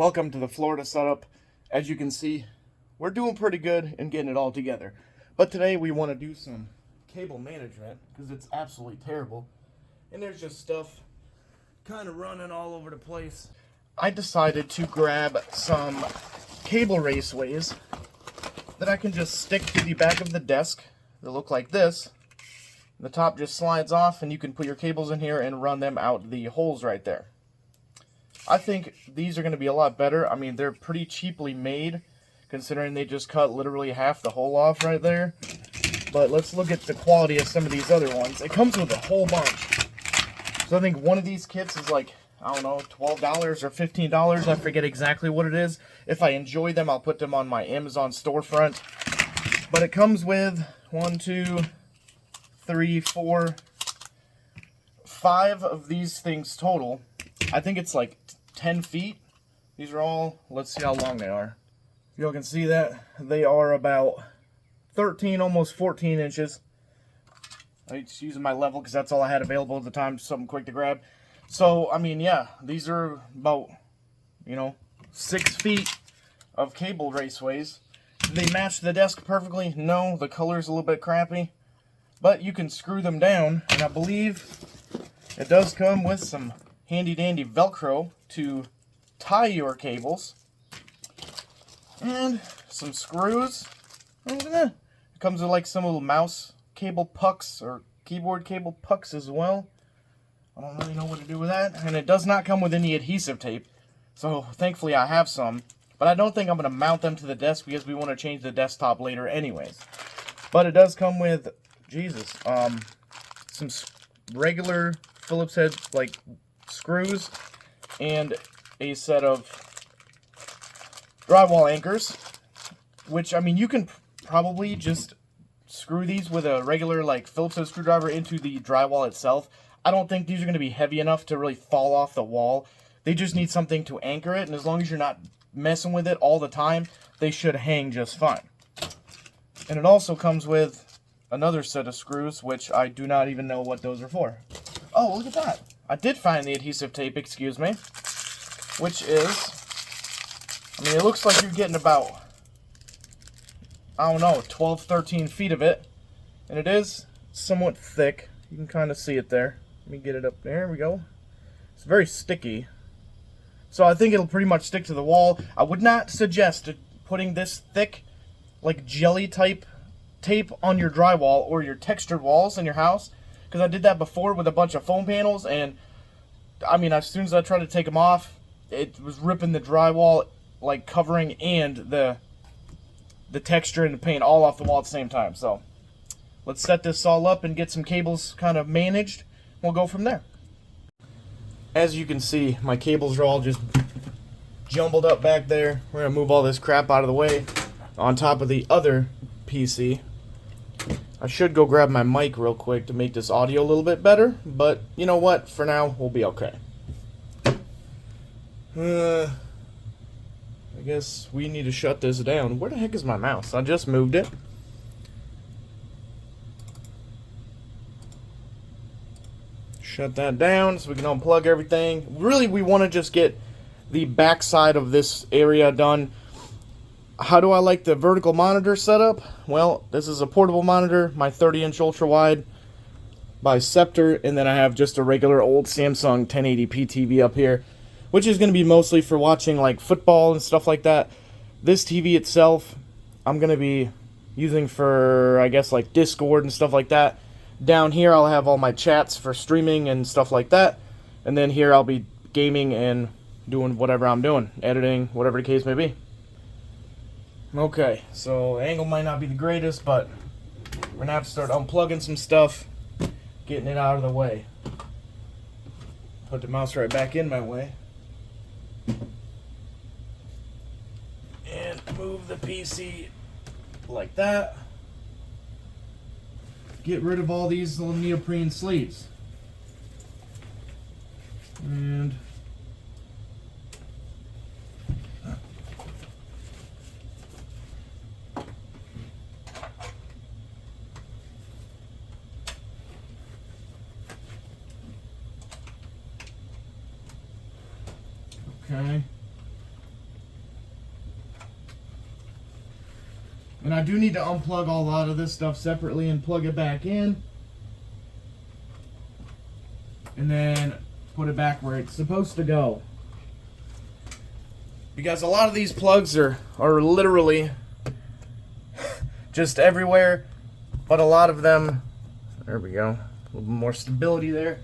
Welcome to the Florida setup. As you can see, we're doing pretty good in getting it all together. But today we want to do some cable management because it's absolutely terrible. And there's just stuff kind of running all over the place. I decided to grab some cable raceways that I can just stick to the back of the desk. They look like this. The top just slides off and you can put your cables in here and run them out the holes right there. I think these are going to be a lot better. I mean, they're pretty cheaply made, considering they just cut literally half the hole off right there. But let's look at the quality of some of these other ones. It comes with a whole bunch. So I think one of these kits is like, I don't know, $12 or $15. I forget exactly what it is. If I enjoy them, I'll put them on my Amazon storefront. But it comes with 1, 2, 3, 4, 5 of these things total. I think it's like 10 feet. These are all, let's see how long they are. You all can see that they are about 13, almost 14 inches. I'm just using my level because that's all I had available at the time, something quick to grab. So, I mean, yeah, these are about, 6 feet of cable raceways. Do they match the desk perfectly? No, the color's a little bit crappy. But you can screw them down, and I believe it does come with some handy dandy Velcro to tie your cables. And some screws. Look at that. It comes with like some little mouse cable pucks or keyboard cable pucks as well. I don't really know what to do with that. And it does not come with any adhesive tape. So thankfully I have some. But I don't think I'm going to mount them to the desk because we want to change the desktop later anyways. But it does come with, some regular Phillips head like screws and a set of drywall anchors, which, I mean, you can probably just screw these with a regular like Phillips head screwdriver into the drywall itself. I don't think these are going to be heavy enough to really fall off the wall. They just need something to anchor it, and as long as you're not messing with it all the time, they should hang just fine. And it also comes with another set of screws, which I do not even know what those are for. Oh, look at that. I did find the adhesive tape, excuse me, which is, I mean, it looks like you're getting about, I don't know, 12, 13 feet of it. And it is somewhat thick. You can kind of see it there. Let me get it up there. There we go. It's very sticky. So I think it'll pretty much stick to the wall. I would not suggest putting this thick, like jelly type tape on your drywall or your textured walls in your house, because I did that before with a bunch of foam panels, and I mean, as soon as I tried to take them off, it was ripping the drywall, like covering, and the texture and the paint all off the wall at the same time. So let's set this all up and get some cables kind of managed. We'll go from there. As you can see, my cables are all just jumbled up back there. We're gonna move all this crap out of the way on top of the other PC. I should go grab my mic real quick to make this audio a little bit better, but you know what? For now, we'll be okay. I guess we need to shut this down. Where the heck is my mouse? I just moved it. Shut that down so we can unplug everything. Really, we want to just get the back side of this area done. How do I like the vertical monitor setup? Well, this is a portable monitor, my 30-inch ultra-wide by Scepter, and then I have just a regular old Samsung 1080p TV up here, which is going to be mostly for watching like football and stuff like that. This TV itself, I'm going to be using for, I guess, like Discord and stuff like that. Down here, I'll have all my chats for streaming and stuff like that, and then here I'll be gaming and doing whatever I'm doing, editing, whatever the case may be. Okay, so the angle might not be the greatest, but we're going to have to start unplugging some stuff, getting it out of the way. Put the mouse right back in my way. And move the PC like that. Get rid of all these little neoprene sleeves. And okay. And I do need to unplug a lot of this stuff separately and plug it back in. And then put it back where it's supposed to go. Because a lot of these plugs are literally just everywhere. But a lot of them, there we go, a little more stability there.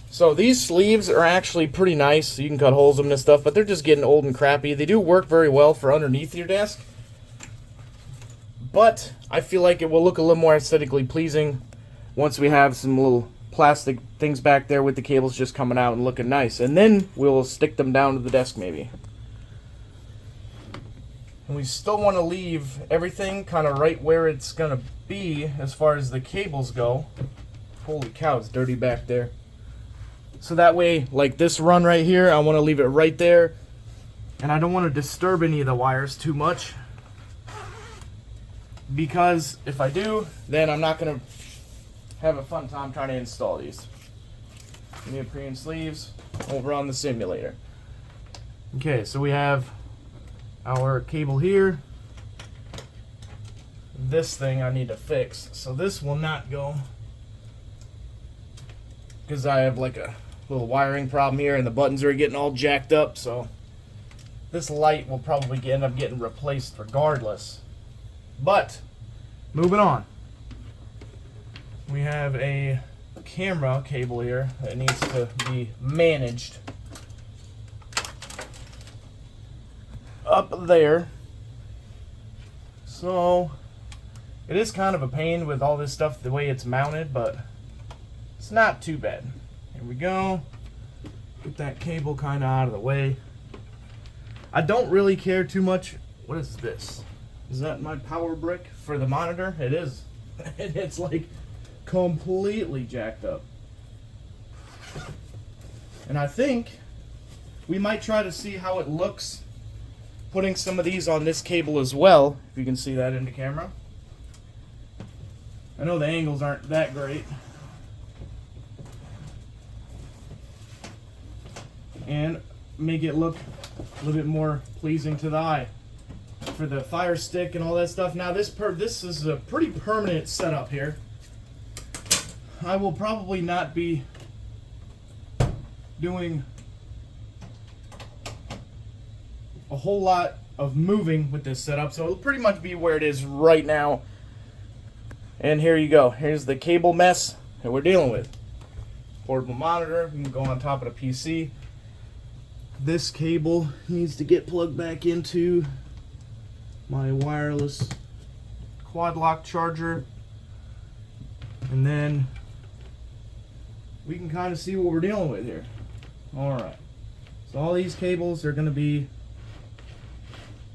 So these sleeves are actually pretty nice. So you can cut holes in them and stuff, but they're just getting old and crappy. They do work very well for underneath your desk. But I feel like it will look a little more aesthetically pleasing once we have some little plastic things back there with the cables just coming out and looking nice. And then we'll stick them down to the desk maybe. And we still want to leave everything kind of right where it's going to be as far as the cables go. Holy cow, it's dirty back there. So that way, like this run right here, I want to leave it right there. And I don't want to disturb any of the wires too much. Because if I do, then I'm not going to have a fun time trying to install these. Neoprene sleeves over on the simulator. Okay, so we have our cable here. This thing I need to fix. So this will not go. Because I have like a little wiring problem here and the buttons are getting all jacked up. So this light will probably end up getting replaced regardless. But, moving on. We have a camera cable here that needs to be managed. Up there. So, it is kind of a pain with all this stuff the way it's mounted, but it's not too bad. Here we go. Get that cable kind of out of the way. I don't really care too much. What is this? Is that my power brick for the monitor? It is. And it's like completely jacked up. And I think we might try to see how it looks putting some of these on this cable as well, if you can see that in the camera. I know the angles aren't that great. And make it look a little bit more pleasing to the eye. For the fire stick and all that stuff. Now this is a pretty permanent setup here. I will probably not be doing a whole lot of moving with this setup, so it'll pretty much be where it is right now. And here you go. Here's the cable mess that we're dealing with. Portable monitor, you can go on top of the PC. This cable needs to get plugged back into my wireless quad lock charger, and then we can kind of see what we're dealing with here. Alright, so all these cables are going to be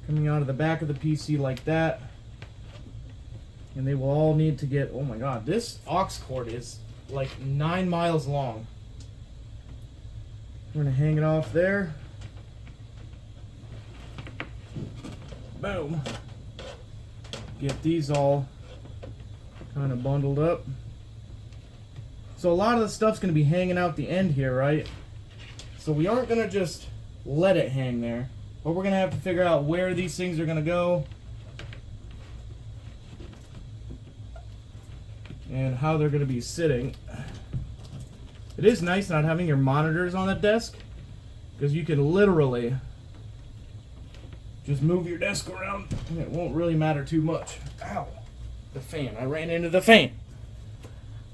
coming out of the back of the PC like that, and they will all need to get, oh my god, this aux cord is like 9 miles long. We're going to hang it off there. Boom. Get these all kind of bundled up. So a lot of the stuff's going to be hanging out the end here, right? So we aren't going to just let it hang there. But we're going to have to figure out where these things are going to go. And how they're going to be sitting. It is nice not having your monitors on the desk, because you can literally just move your desk around and it won't really matter too much. Ow. The fan. I ran into the fan.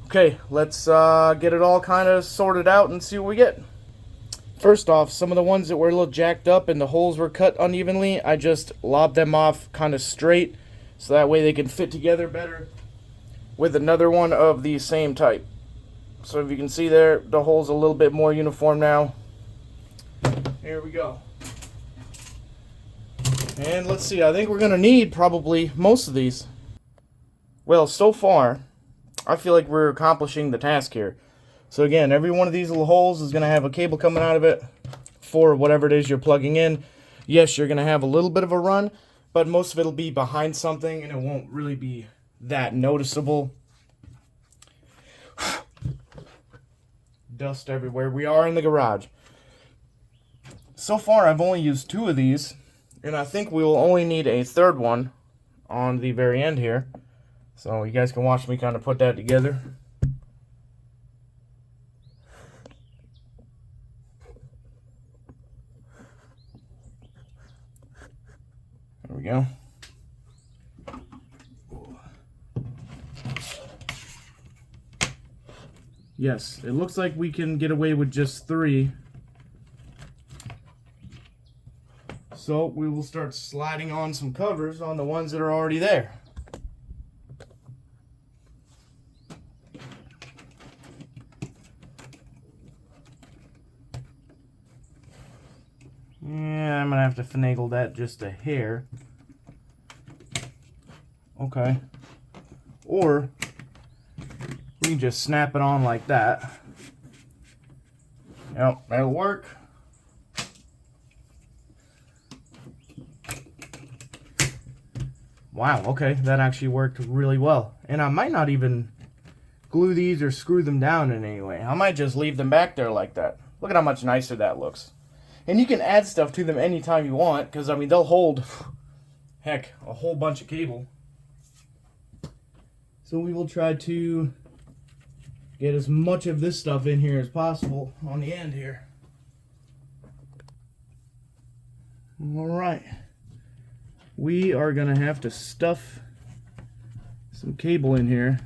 Okay, let's get it all kind of sorted out and see what we get. First off, some of the ones that were a little jacked up and the holes were cut unevenly, I just lobbed them off kind of straight so that way they can fit together better with another one of the same type. So if you can see there, the hole's a little bit more uniform now. Here we go. And let's see, I think we're going to need probably most of these. Well, so far, I feel like we're accomplishing the task here. So again, every one of these little holes is going to have a cable coming out of it for whatever it is you're plugging in. Yes, you're going to have a little bit of a run, but most of it will be behind something and it won't really be that noticeable. Dust everywhere. We are in the garage. So far, I've only used 2 of these, and I think we will only need a third one on the very end here. So you guys can watch me kind of put that together. There we go. Yes, it looks like we can get away with just 3. So we will start sliding on some covers on the ones that are already there. Yeah, I'm gonna have to finagle that just a hair. Okay. Or we can just snap it on like that. Yep, that'll work. Wow, okay, that actually worked really well. And I might not even glue these or screw them down in any way. I might just leave them back there like that. Look at how much nicer that looks. And you can add stuff to them anytime you want, because, I mean, they'll hold, heck, a whole bunch of cable. So we will try to get as much of this stuff in here as possible on the end here. All right. We are going to have to stuff some cable in here.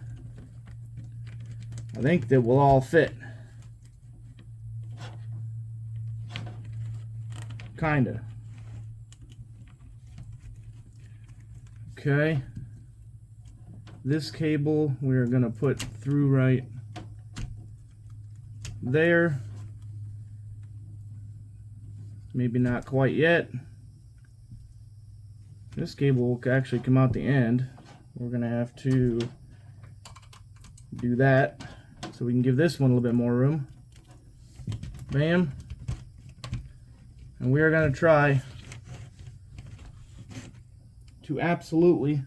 I think that will all fit. Kinda. Okay. This cable we're going to put through right there. Maybe not quite yet. This cable will actually come out the end. We're going to have to do that so we can give this one a little bit more room. Bam. And we are going to try to absolutely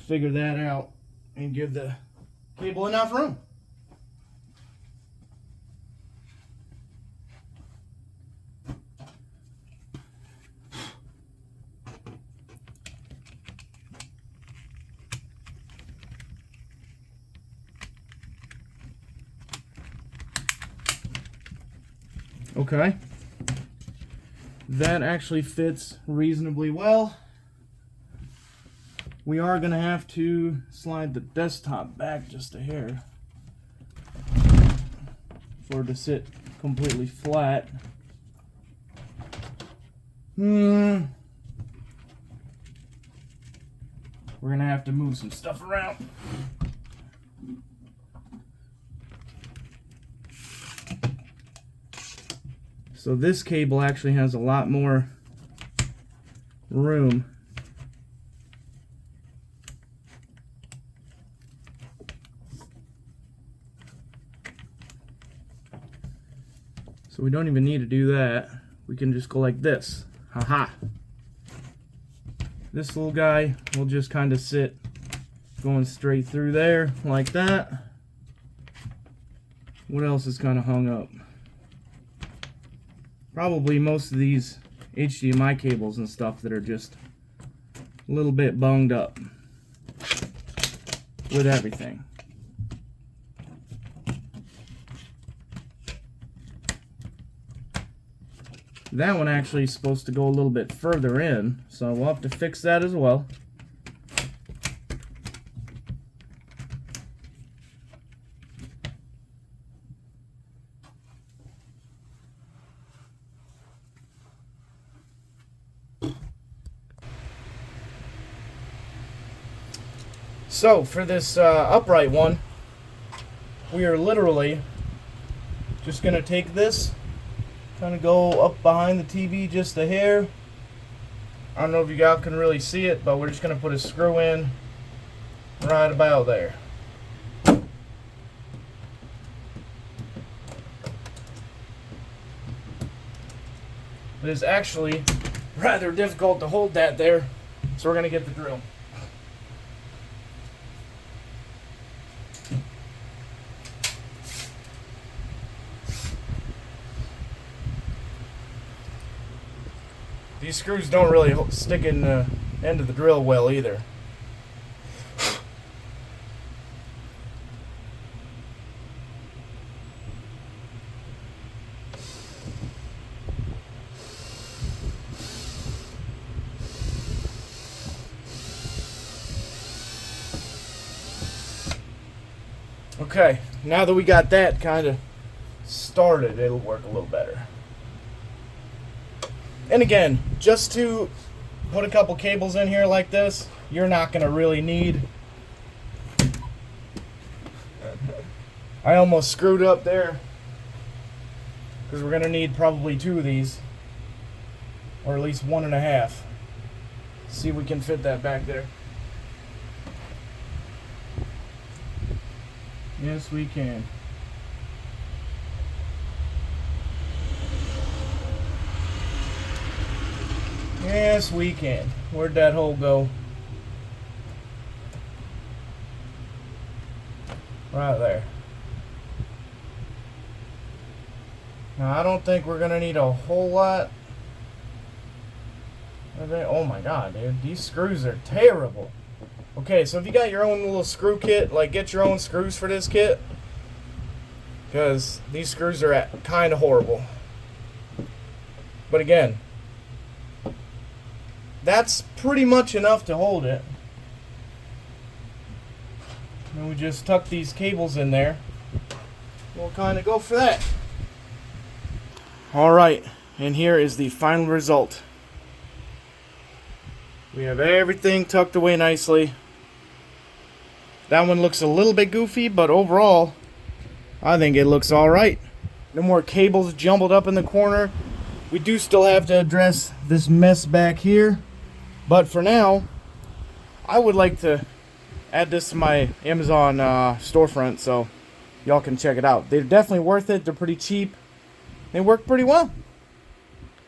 figure that out and give the cable enough room. Okay, that actually fits reasonably well. We are going to have to slide the desktop back just a hair for it to sit completely flat. We're going to have to move some stuff around. So this cable actually has a lot more room. So we don't even need to do that. We can just go like this. Haha. This little guy will just kind of sit going straight through there like that. What else is kind of hung up? Probably most of these HDMI cables and stuff that are just a little bit bunged up with everything. That one actually is supposed to go a little bit further in, so we'll have to fix that as well. So for this upright one, we are literally just going to take this, kind of go up behind the TV just a hair. I don't know if you guys can really see it, but we're just going to put a screw in right about there. It is actually rather difficult to hold that there, so we're going to get the drill. These screws don't really stick in end of the drill well either. Okay, now that we got that kind of started, it'll work a little better. And again, just to put a couple cables in here like this, you're not going to really need. I almost screwed up there, because we're going to need probably 2 of these, or at least 1.5. See if we can fit that back there. Yes, we can. Yes, we can. Where'd that hole go? Right there. Now, I don't think we're going to need a whole lot. Oh my god, dude. These screws are terrible. Okay, so if you got your own little screw kit, like get your own screws for this kit. Because these screws are kind of horrible. But again, that's pretty much enough to hold it. And we just tuck these cables in there. We'll kind of go for that. Alright, and here is the final result. We have everything tucked away nicely. That one looks a little bit goofy, but overall, I think it looks alright. No more cables jumbled up in the corner. We do still have to address this mess back here. But for now, I would like to add this to my Amazon storefront so y'all can check it out. They're definitely worth it. They're pretty cheap. They work pretty well.